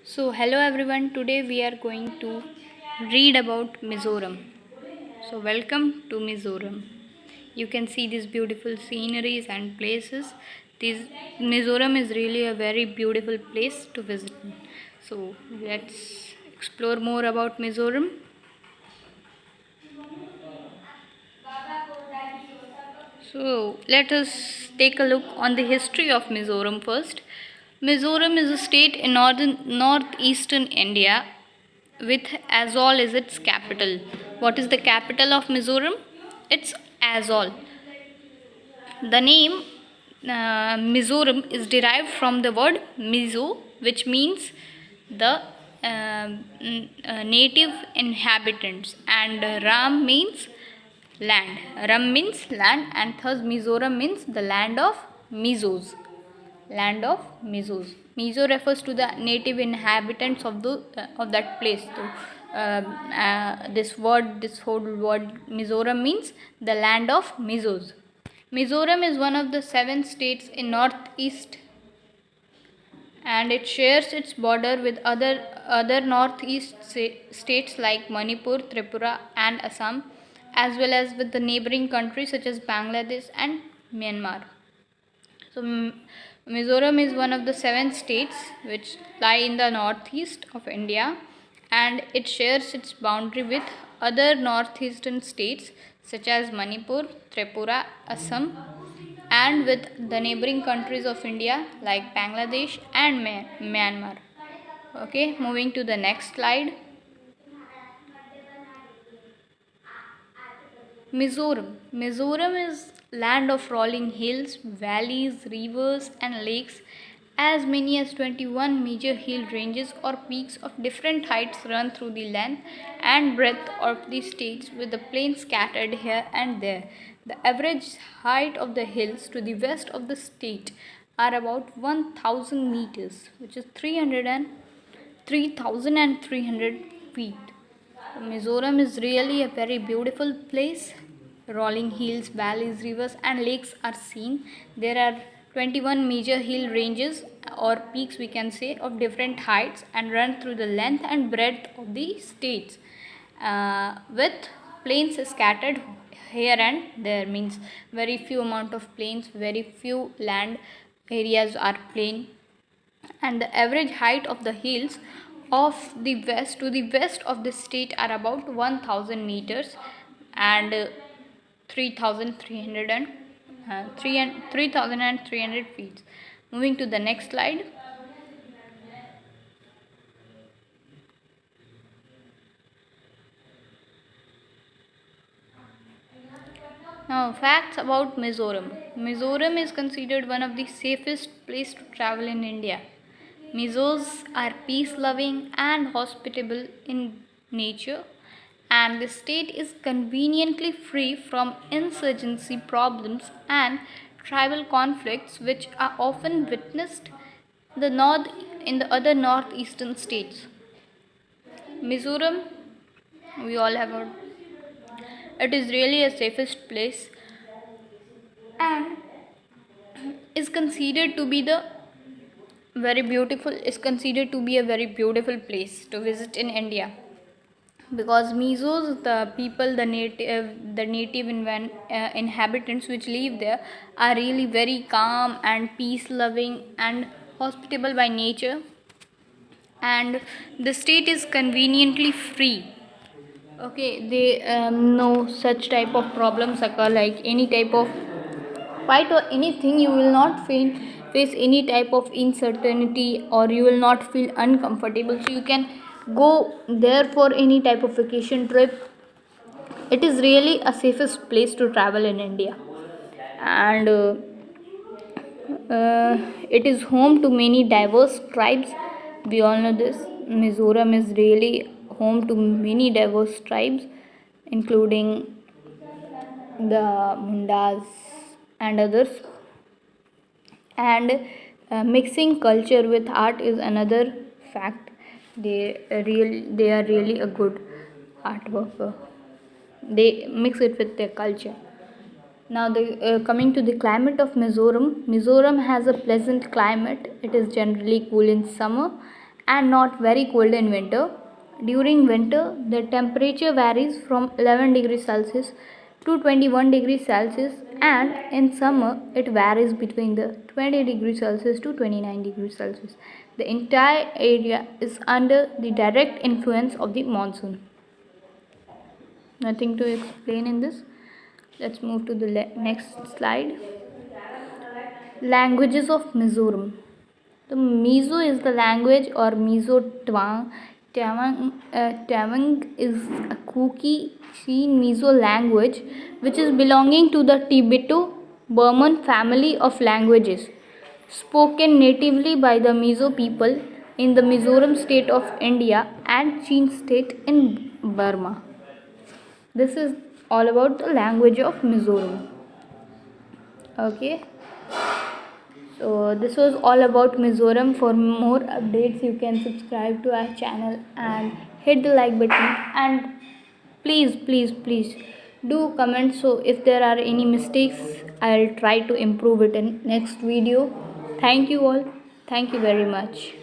So, hello everyone. Today we are going to read about Mizoram. So, welcome to Mizoram. You can see these beautiful sceneries and places. This Mizoram is really a very beautiful place to visit. So, let's explore more about Mizoram. So, let us take a look on the history of Mizoram first. Mizoram is a state in northeastern India with Aizawl as its capital. What is the capital of Mizoram? It's Aizawl. The name Mizoram is derived from the word Mizo, which means the native inhabitants, and Ram means land. Ram means land, and thus Mizoram means the land of Mizos. Land of Mizos. Mizo refers to the native inhabitants of that place. So, this whole word Mizoram means the land of Mizos. Mizoram is one of the 7 states in northeast, and it shares its border with other northeast states like Manipur, Tripura, and Assam, as well as with the neighboring countries such as Bangladesh and Myanmar. So, Mizoram is one of the 7 states which lie in the northeast of India, and it shares its boundary with other northeastern states such as Manipur, Tripura, Assam, and with the neighboring countries of India like Bangladesh and Myanmar. Okay, moving to the next slide. Mizoram. Mizoram is land of rolling hills, valleys, rivers, and lakes. As many as 21 major hill ranges or peaks of different heights run through the length and breadth of the states, with the plains scattered here and there. The average height of the hills to the west of the state are about 1000 meters, which is 3,300 feet. Mizoram is really a very beautiful place. Rolling hills, valleys, rivers, and lakes are seen. There are 21 major hill ranges or peaks, we can say, of different heights and run through the length and breadth of the states, with plains scattered here and there. Means very few amount of plains, very few land areas are plain, and the average height of the hills of the west of the state are about 1000 meters and 3300 and 3300 feet. Moving to the next slide. Now, facts about Mizoram. Mizoram is considered one of the safest places to travel in India. Mizos are peace loving and hospitable in nature, and the state is conveniently free from insurgency problems and tribal conflicts, which are often witnessed the north in the other northeastern states. Mizoram, we all have heard, it is really a safest place and is considered to be the very beautiful is considered to be a very beautiful place to visit in India, because Mizos, the people, the native inhabitants which live there, are really very calm and peace loving and hospitable by nature, and the state is conveniently free. Okay, they no such type of problems occur, like any type of fight or anything. You will not face any type of uncertainty, or you will not feel uncomfortable, so you can go there for any type of vacation trip. It is really a safest place to travel in India, and it is home to many diverse tribes. We all know this. Mizoram is really home to many diverse tribes, including the Mundas and others. And mixing culture with art is another fact. They are really a good art worker. They mix it with their culture. Now, coming to the climate of Mizoram. Mizoram has a pleasant climate. It is generally cool in summer and not very cold in winter. During winter, the temperature varies from 11 degrees Celsius to 21 degrees Celsius, and in summer, it varies between the 20 degrees Celsius to 29 degrees Celsius. The entire area is under the direct influence of the monsoon. Nothing to explain in this. Let's move to the next slide. Languages of Mizoram. The Mizo is the language, or Mizo Twang. Tawang is a Kuki-Chin Mizo language which is belonging to the Tibeto-Burman family of languages, spoken natively by the Mizo people in the Mizoram state of India and Chin state in Burma. This is all about the language of Mizoram. Okay. So this was all about Mizoram. For more updates, you can subscribe to our channel and hit the like button, and please do comment. So if there are any mistakes, I'll try to improve it in next video. Thank you all. Thank you very much.